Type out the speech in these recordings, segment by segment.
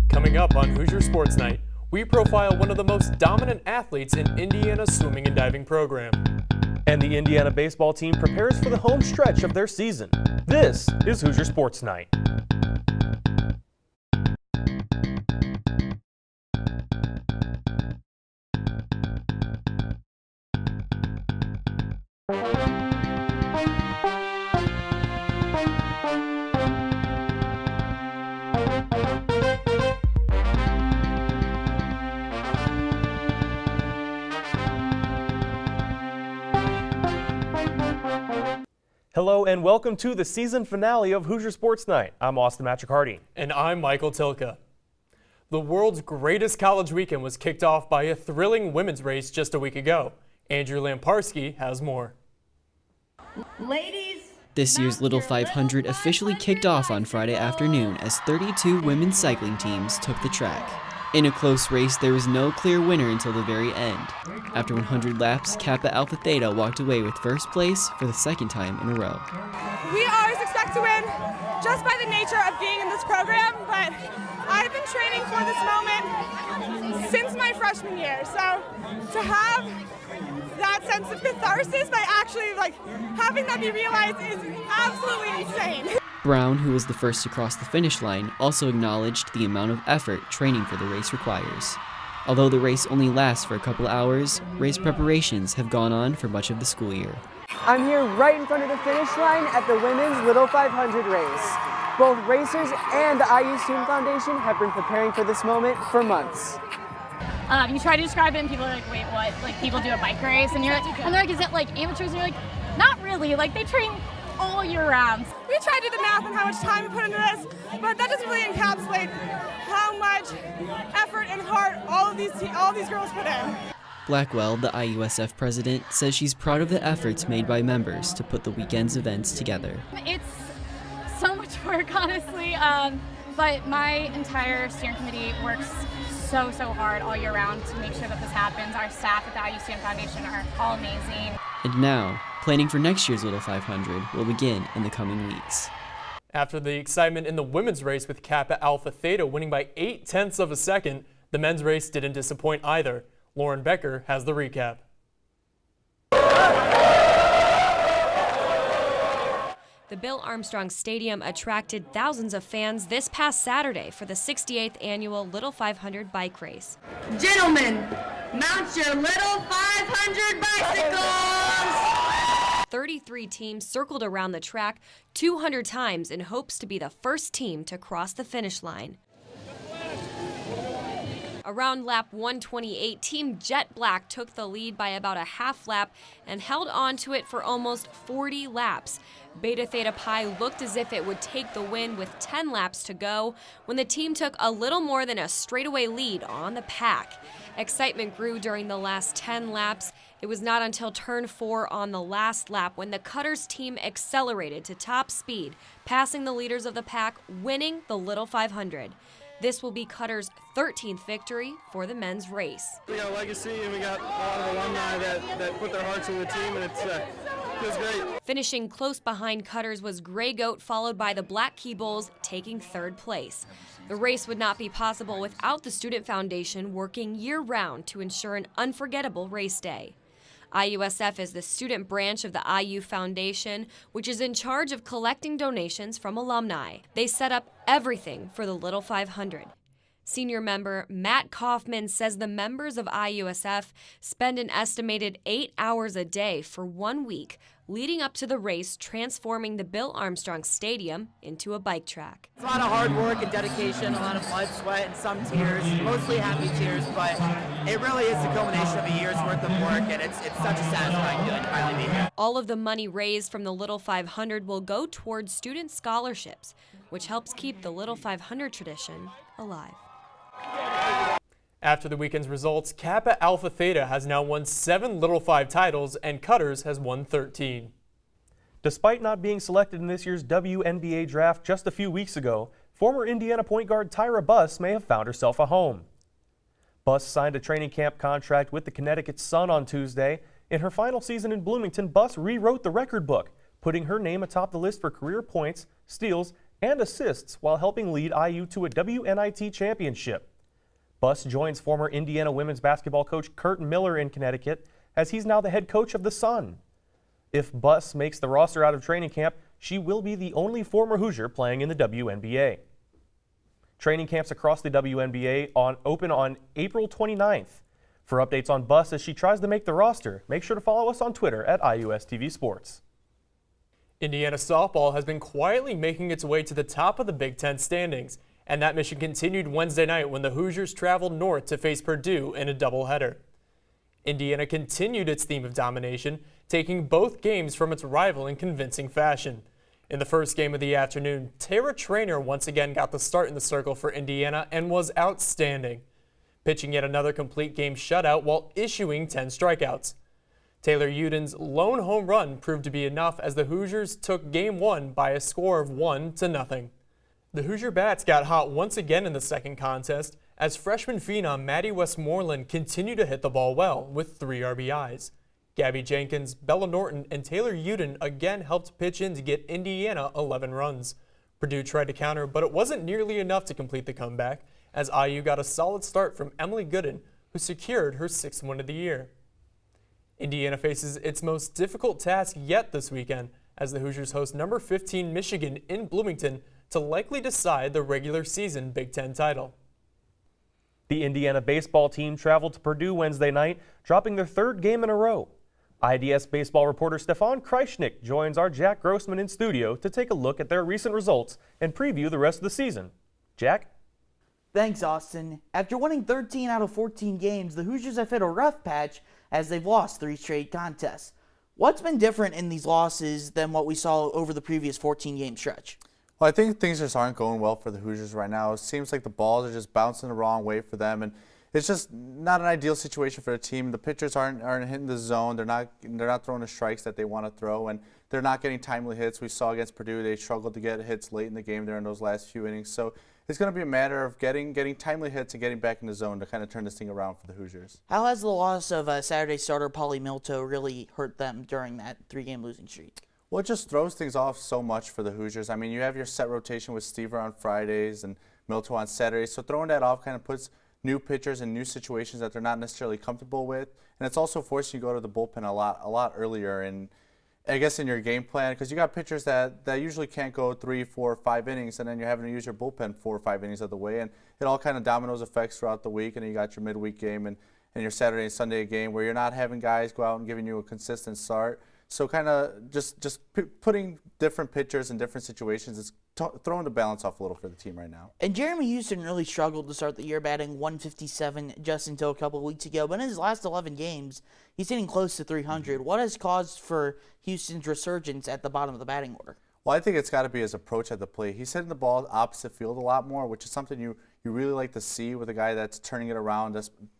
Coming up on Hoosier Sports Night, we profile one of the most dominant athletes in Indiana's swimming and diving program. And the Indiana baseball team prepares for the home stretch of their season. This is Hoosier Sports Night. Hello and welcome to the season finale of Hoosier Sports Night. I'm Austin Matricardi. And I'm Michael Tilka. The world's greatest college weekend was kicked off by a thrilling women's race just a week ago. Andrew Lamparski has more. Ladies, this year's Little 500 officially kicked off on Friday afternoon as 32 women's cycling teams took the track. In a close race, there was no clear winner until the very end. After 100 laps, Kappa Alpha Theta walked away with first place for the second time in a row. We always expect to win just by the nature of being in this program, but I've been training for this moment since my freshman year. So to have that sense of catharsis by actually having that be realized is absolutely insane. Brown, who was the first to cross the finish line, also acknowledged the amount of effort training for the race requires. Although the race only lasts for a couple hours, race preparations have gone on for much of the school year. I'm here right in front of the finish line at the Women's Little 500 race. Both racers and the IU Student Foundation have been preparing for this moment for months. You try to describe it and people are like, wait, what? Like, people do a bike race and they're like, is it like amateurs? And you're like, not really, like they train all year round. We tried to do the math on how much time we put into this, but that doesn't really encapsulate how much effort and heart all these girls put in. Blackwell, the IUSF president, says she's proud of the efforts made by members to put the weekend's events together. It's so much work, honestly, but my entire steering committee works so hard all year round to make sure that this happens. Our staff at the IU Student Foundation are all amazing. And now, planning for next year's Little 500 will begin in the coming weeks. After the excitement in the women's race with Kappa Alpha Theta winning by 0.8 of a second, the men's race didn't disappoint either. Lauren Becker has the recap. The Bill Armstrong Stadium attracted thousands of fans this past Saturday for the 68th annual Little 500 bike race. gentlemen, mount your Little 500 bicycles! 33 teams circled around the track 200 times in hopes to be the first team to cross the finish line. Around lap 128, Team Jet Black took the lead by about a half lap and held on to it for almost 40 laps. Beta Theta Pi looked as if it would take the win with 10 laps to go when the team took a little more than a straightaway lead on the pack. Excitement grew during the last 10 laps. It was not until turn 4 on the last lap when the Cutters team accelerated to top speed, passing the leaders of the pack, winning the Little 500. This will be Cutter's 13th victory for the men's race. We got a legacy and we got a lot of alumni that put their hearts in the team, and it feels great. Finishing close behind Cutters was Gray Goat, followed by the Black Key Bulls taking third place. The race would not be possible without the Student Foundation working year-round to ensure an unforgettable race day. IUSF is the student branch of the IU Foundation, which is in charge of collecting donations from alumni. They set up everything for the Little 500. Senior member Matt Kaufman says the members of IUSF spend an estimated 8 hours a day for 1 week leading up to the race, transforming the Bill Armstrong Stadium into a bike track. It's a lot of hard work and dedication, a lot of blood, sweat, and some tears, mostly happy tears, but it really is the culmination of a year's worth of work, and it's such a satisfying feeling to finally be here. All of the money raised from the Little 500 will go towards student scholarships, which helps keep the Little 500 tradition alive. After the weekend's results, Kappa Alpha Theta has now won 7 Little 5 titles and Cutters has won 13. Despite not being selected in this year's WNBA draft just a few weeks ago, former Indiana point guard Tyra Buss may have found herself a home. Buss signed a training camp contract with the Connecticut Sun on Tuesday. In her final season in Bloomington, Buss rewrote the record book, putting her name atop the list for career points, steals, and assists while helping lead IU to a WNIT championship. Buss joins former Indiana women's basketball coach Kurt Miller in Connecticut, as he's now the head coach of the Sun. If Buss makes the roster out of training camp, she will be the only former Hoosier playing in the WNBA. Training camps across the WNBA open on April 29th. For updates on Buss as she tries to make the roster, make sure to follow us on Twitter at IUSTV Sports. Indiana softball has been quietly making its way to the top of the Big Ten standings, and that mission continued Wednesday night when the Hoosiers traveled north to face Purdue in a doubleheader. Indiana continued its theme of domination, taking both games from its rival in convincing fashion. In the first game of the afternoon, Tara Traynor once again got the start in the circle for Indiana and was outstanding, pitching yet another complete game shutout while issuing 10 strikeouts. Taylor Uden's lone home run proved to be enough as the Hoosiers took Game 1 by a score of 1-0. The Hoosier Bats got hot once again in the second contest as freshman phenom Maddie Westmoreland continued to hit the ball well with 3 RBIs. Gabby Jenkins, Bella Norton, and Taylor Uden again helped pitch in to get Indiana 11 runs. Purdue tried to counter, but it wasn't nearly enough to complete the comeback, as IU got a solid start from Emily Gooden, who secured her 6th win of the year. Indiana faces its most difficult task yet this weekend, as the Hoosiers host number 15 Michigan in Bloomington to likely decide the regular season Big Ten title. The Indiana baseball team traveled to Purdue Wednesday night, dropping their 3rd game in a row. IDS baseball reporter Stefan Kreischnick joins our Jack Grossman in studio to take a look at their recent results and preview the rest of the season. Jack? Thanks, Austin. After winning 13 out of 14 games, the Hoosiers have hit a rough patch as they've lost 3 straight contests. What's been different in these losses than what we saw over the previous 14-game stretch? Well, I think things just aren't going well for the Hoosiers right now. It seems like the balls are just bouncing the wrong way for them, and it's just not an ideal situation for the team. The pitchers aren't hitting the zone. They're not throwing the strikes that they want to throw, and they're not getting timely hits. We saw against Purdue they struggled to get hits late in the game there in those last few innings. So it's going to be a matter of getting timely hits and getting back in the zone to kind of turn this thing around for the Hoosiers. How has the loss of Saturday starter Polly Milto really hurt them during that 3-game losing streak? Well, it just throws things off so much for the Hoosiers. I mean, you have your set rotation with Stever on Fridays and Milto on Saturdays, so throwing that off kind of puts new pitchers in new situations that they're not necessarily comfortable with, and it's also forcing you to go to the bullpen a lot earlier in, I guess, in your game plan, because you got pitchers that usually can't go 3, 4, 5 innings, and then you're having to use your bullpen 4 or 5 innings of the way, and it all kind of dominoes effects throughout the week, and then you got your midweek game and your Saturday and Sunday game where you're not having guys go out and giving you a consistent start. So kind of just putting different pitchers in different situations is throwing the balance off a little for the team right now. And Jeremy Houston really struggled to start the year, batting 157 just until a couple of weeks ago. But in his last 11 games, he's hitting close to 300. What has caused for Houston's resurgence at the bottom of the batting order? Well, I think it's got to be his approach at the plate. He's hitting the ball opposite field a lot more, which is something you really like to see with a guy that's turning it around,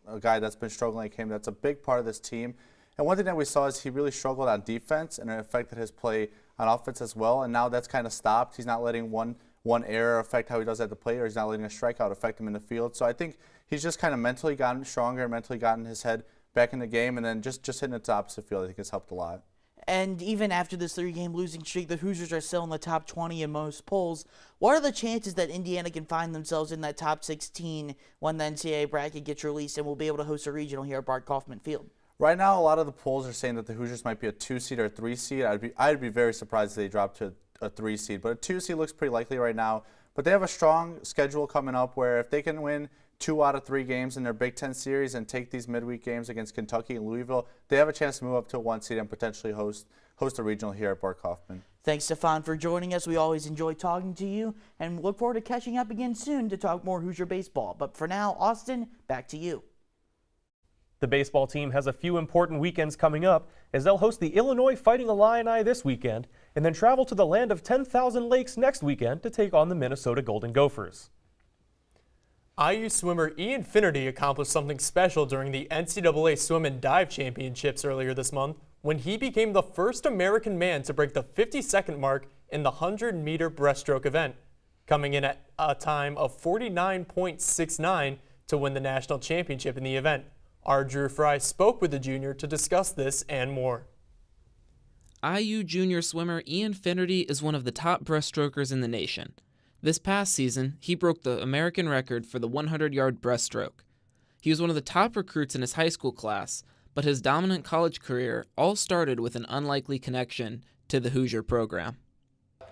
a guy that's been struggling like him. That's a big part of this team. And one thing that we saw is he really struggled on defense, and it affected his play on offense as well. And now that's kind of stopped. He's not letting one error affect how he does at the plate, or he's not letting a strikeout affect him in the field. So I think he's just kind of mentally gotten stronger, mentally gotten his head back in the game, and then just hitting it to opposite field I think has helped a lot. And even after this 3-game losing streak, the Hoosiers are still in the top 20 in most polls. What are the chances that Indiana can find themselves in that top 16 when the NCAA bracket gets released and will be able to host a regional here at Bart Kaufman Field? Right now, a lot of the polls are saying that the Hoosiers might be a 2-seed or a 3-seed. I'd be very surprised if they dropped to a 3-seed, but a 2-seed looks pretty likely right now. But they have a strong schedule coming up where if they can win 2 out of 3 games in their Big Ten series and take these midweek games against Kentucky and Louisville, they have a chance to move up to a 1-seed and potentially host a regional here at Bart Kaufman. Thanks, Stefan, for joining us. We always enjoy talking to you, and look forward to catching up again soon to talk more Hoosier baseball. But for now, Austin, back to you. The baseball team has a few important weekends coming up as they'll host the Illinois Fighting Illini this weekend and then travel to the land of 10,000 lakes next weekend to take on the Minnesota Golden Gophers. IU swimmer Ian Finnerty accomplished something special during the NCAA Swim and Dive Championships earlier this month when he became the first American man to break the 50-second mark in the 100-meter breaststroke event, coming in at a time of 49.69 to win the national championship in the event. Our Drew Fry spoke with the junior to discuss this and more. IU junior swimmer Ian Finnerty is one of the top breaststrokers in the nation. This past season, he broke the American record for the 100-yard breaststroke. He was one of the top recruits in his high school class, but his dominant college career all started with an unlikely connection to the Hoosier program.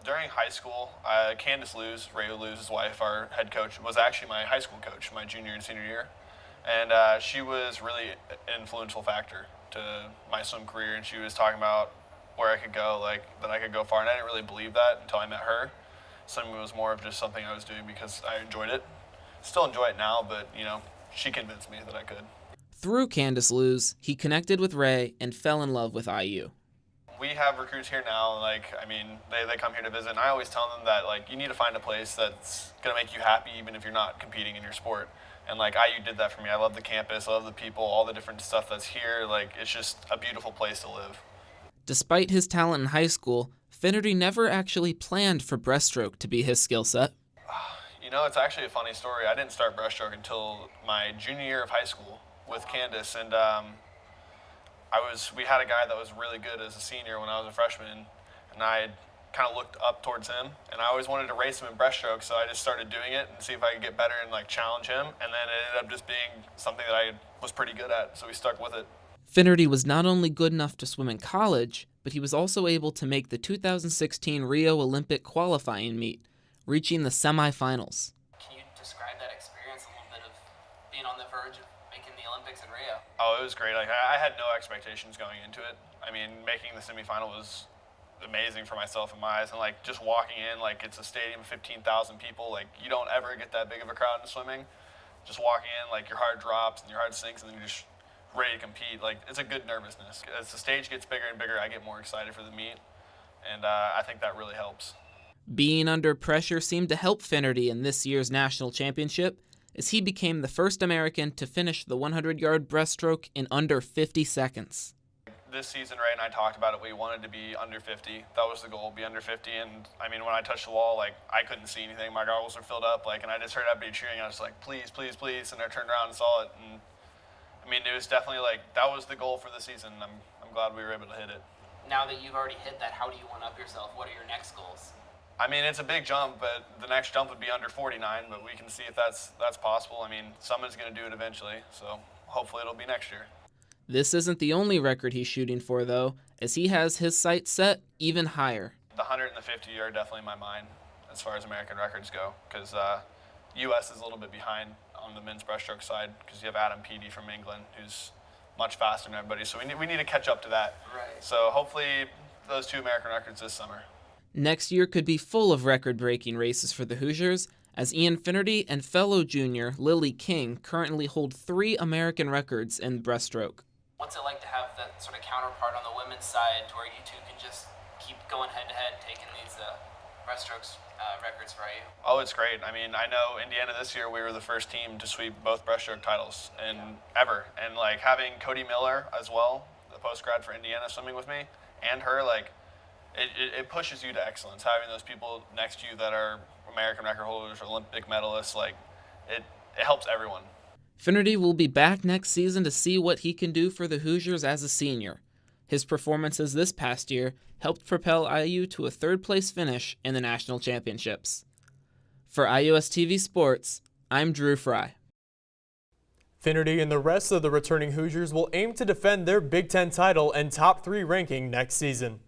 During high school, Candace Lewis, Ray Lewis' wife, our head coach, was actually my high school coach my junior and senior year. And she was really an influential factor to my swim career, and she was talking about where I could go, that I could go far, and I didn't really believe that until I met her. Swimming was more of just something I was doing because I enjoyed it. Still enjoy it now, but, she convinced me that I could. Through Candace Lewis, he connected with Ray and fell in love with IU. We have recruits here now, they come here to visit, and I always tell them that, you need to find a place that's going to make you happy even if you're not competing in your sport. And, IU did that for me. I love the campus, I love the people, all the different stuff that's here. It's just a beautiful place to live. Despite his talent in high school, Finnerty never actually planned for breaststroke to be his skill set. It's actually a funny story. I didn't start breaststroke until my junior year of high school with Candace, and we had a guy that was really good as a senior when I was a freshman, and I kind of looked up towards him, and I always wanted to race him in breaststroke, so I just started doing it and see if I could get better and challenge him, and then it ended up just being something that I was pretty good at, so we stuck with it. Finnerty was not only good enough to swim in college, but he was also able to make the 2016 Rio Olympic qualifying meet, reaching the semifinals. Can you describe that experience, a little bit of being on the verge of making the Olympics in Rio? Oh, it was great. I had no expectations going into it. Making the semifinal was amazing for myself and my eyes, and just walking in, it's a stadium of 15,000 people, you don't ever get that big of a crowd in swimming. Just walking in, your heart drops and your heart sinks, and then you're just ready to compete. It's a good nervousness. As the stage gets bigger and bigger, I get more excited for the meet, and I think that really helps. Being under pressure seemed to help Finnerty in this year's national championship, as he became the first American to finish the 100-yard breaststroke in under 50 seconds. This season, Ray and I talked about it. We wanted to be under 50. That was the goal, be under 50. And when I touched the wall, I couldn't see anything. My goggles were filled up, and I just heard everybody cheering. I was like, please, please, please. And I turned around and saw it. And it was definitely that was the goal for the season. I'm glad we were able to hit it. Now that you've already hit that, how do you one-up yourself? What are your next goals? It's a big jump, but the next jump would be under 49, but we can see if that's possible. Someone's going to do it eventually, so hopefully it'll be next year. This isn't the only record he's shooting for, though, as he has his sights set even higher. The 100 and the 50 are definitely in my mind as far as American records go, because U.S. is a little bit behind on the men's breaststroke side, because you have Adam Peaty from England, who's much faster than everybody, so we need to catch up to that. Right. So hopefully those 2 American records this summer. Next year could be full of record-breaking races for the Hoosiers, as Ian Finnerty and fellow junior Lily King currently hold 3 American records in breaststroke. What's it like to have that sort of counterpart on the women's side to where you two can just keep going head-to-head, taking these breaststrokes records for IU? Oh, it's great. I know Indiana this year, we were the first team to sweep both breaststroke titles ever. And having Cody Miller as well, the post-grad for Indiana, swimming with me, and her, it pushes you to excellence. Having those people next to you that are American record holders or Olympic medalists, it helps everyone. Finnerty will be back next season to see what he can do for the Hoosiers as a senior. His performances this past year helped propel IU to a 3rd-place finish in the national championships. For IUS TV Sports, I'm Drew Fry. Finnerty and the rest of the returning Hoosiers will aim to defend their Big Ten title and top 3 ranking next season.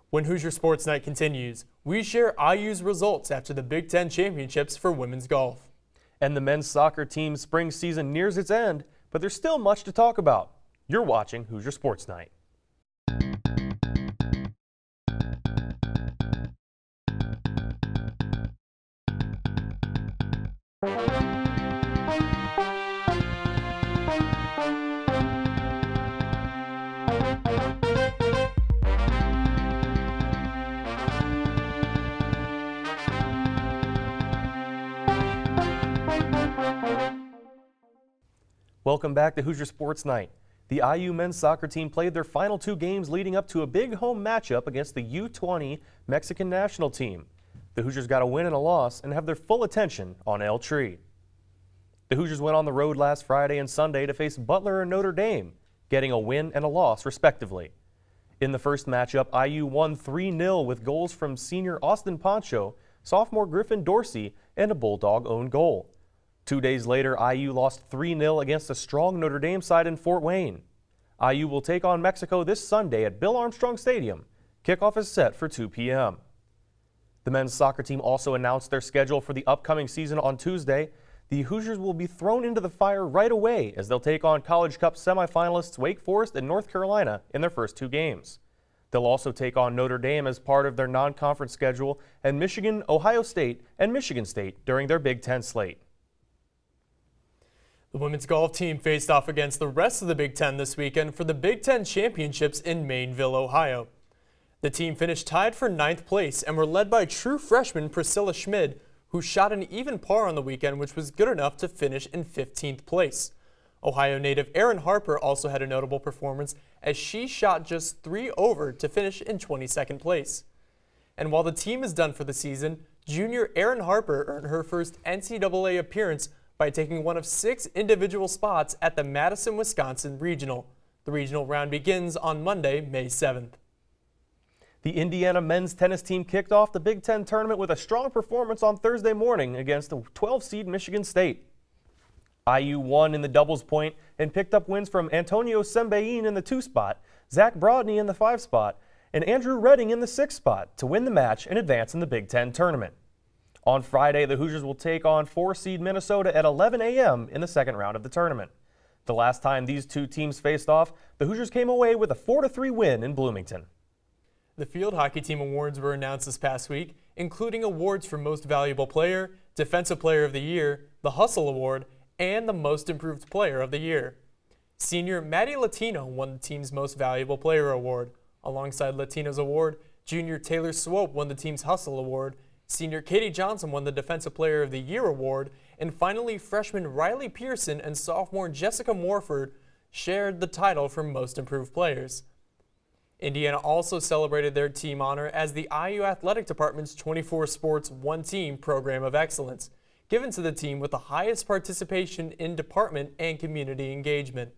When Hoosier Sports Night continues, we share IU's results after the Big Ten championships for women's golf. And the men's soccer team's spring season nears its end, but there's still much to talk about. You're watching Hoosier Sports Night. Welcome back to Hoosier Sports Night. The IU men's soccer team played their final 2 games leading up to a big home matchup against the U20 Mexican national team. The Hoosiers got a win and a loss and have their full attention on El Tri. The Hoosiers went on the road last Friday and Sunday to face Butler and Notre Dame, getting a win and a loss respectively. In the first matchup, IU won 3-0 with goals from senior Austin Poncho, sophomore Griffin Dorsey, and a Bulldog-owned goal. 2 days later, IU lost 3-0 against a strong Notre Dame side in Fort Wayne. IU will take on Mexico this Sunday at Bill Armstrong Stadium. Kickoff is set for 2 p.m. The men's soccer team also announced their schedule for the upcoming season on Tuesday. The Hoosiers will be thrown into the fire right away as they'll take on College Cup semifinalists Wake Forest and North Carolina in their first 2 games. They'll also take on Notre Dame as part of their non-conference schedule and Michigan, Ohio State, and Michigan State during their Big Ten slate. The women's golf team faced off against the rest of the Big Ten this weekend for the Big Ten Championships in Mainville, Ohio. The team finished tied for 9th place and were led by true freshman Priscilla Schmid, who shot an even par on the weekend, which was good enough to finish in 15th place. Ohio native Erin Harper also had a notable performance as she shot just 3 over to finish in 22nd place. And while the team is done for the season, junior Erin Harper earned her first NCAA appearance by taking one of 6 individual spots at the Madison, Wisconsin Regional. The regional round begins on Monday, May 7th. The Indiana men's tennis team kicked off the Big Ten tournament with a strong performance on Thursday morning against the 12-seed Michigan State. IU won in the doubles point and picked up wins from Antonio Sembein in the 2 spot, Zach Brodney in the 5 spot, and Andrew Redding in the 6 spot to win the match and advance in the Big Ten tournament. On Friday, the Hoosiers will take on 4-seed Minnesota at 11 a.m. in the second round of the tournament. The last time these 2 teams faced off, the Hoosiers came away with a 4-3 win in Bloomington. The field hockey team awards were announced this past week, including awards for Most Valuable Player, Defensive Player of the Year, the Hustle Award, and the Most Improved Player of the Year. Senior Maddie Latino won the team's Most Valuable Player award. Alongside Latino's award, junior Taylor Swope won the team's Hustle Award, senior Katie Johnson won the Defensive Player of the Year award, and finally freshman Riley Pearson and sophomore Jessica Morford shared the title for Most Improved Players. Indiana also celebrated their team honor as the IU Athletic Department's 24 Sports One Team Program of Excellence, given to the team with the highest participation in department and community engagement.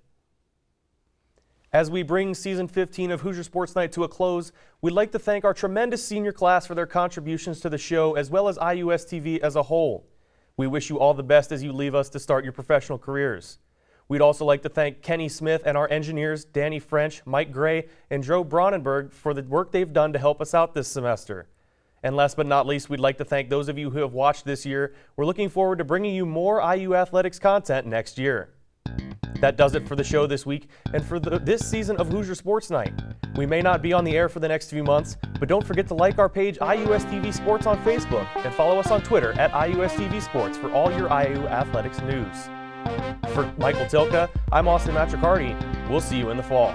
As we bring season 15 of Hoosier Sports Nite to a close, we'd like to thank our tremendous senior class for their contributions to the show as well as IUS TV as a whole. We wish you all the best as you leave us to start your professional careers. We'd also like to thank Kenny Smith and our engineers, Danny French, Mike Gray, and Joe Bronnenberg for the work they've done to help us out this semester. And last but not least, we'd like to thank those of you who have watched this year. We're looking forward to bringing you more IU Athletics content next year. That does it for the show this week and for this season of Hoosier Sports Nite. We may not be on the air for the next few months, but don't forget to like our page IUS TV Sports on Facebook and follow us on Twitter at IUS TV Sports for all your IU Athletics news. For Michael Tilka, I'm Austin Matricardi. We'll see you in the fall.